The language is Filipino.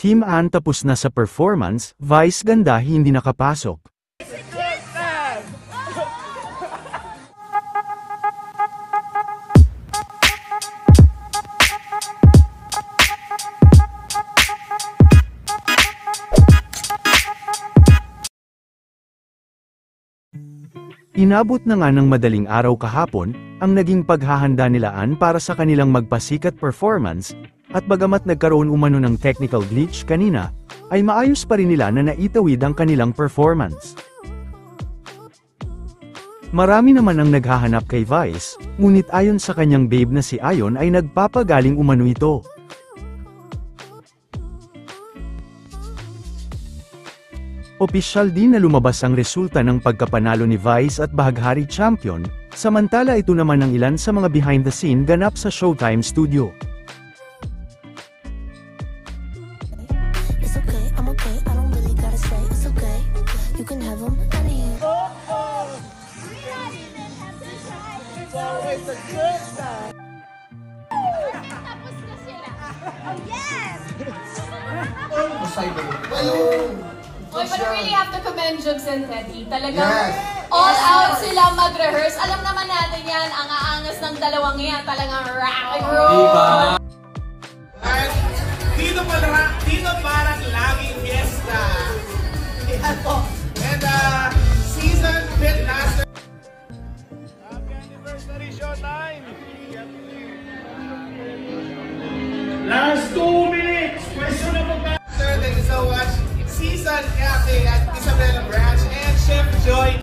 Team Ann tapos na sa performance, Vice ganda hindi nakapasok. Inabot na nga ng madaling araw kahapon, ang naging paghahanda nila Ann para sa kanilang magpasikat performance, at bagamat nagkaroon umano ng technical glitch kanina, ay maayos pa rin nila na naitawid ang kanilang performance. Marami naman ang naghahanap kay Vice, ngunit ayon sa kanyang babe na si Ayon ay nagpapagaling umano ito. Opisyal din na lumabas ang resulta ng pagkapanalo ni Vice at Bahaghari Champion, samantala ito naman ang ilan sa mga behind the scene ganap sa Showtime Studio. But I really have to commend Jugs and Teddy. Talagang all out sila mag-rehearse. Alam naman natin yan, ang aangas ng dalawang yan. Talagang rock and roll. Dito parang laging fiesta. And season Pitmaster. Happy anniversary, Showtime! Last 2 minutes! Question of the Sir, thank you so much. Season Cafe at Isabela Branch and Chef Joy.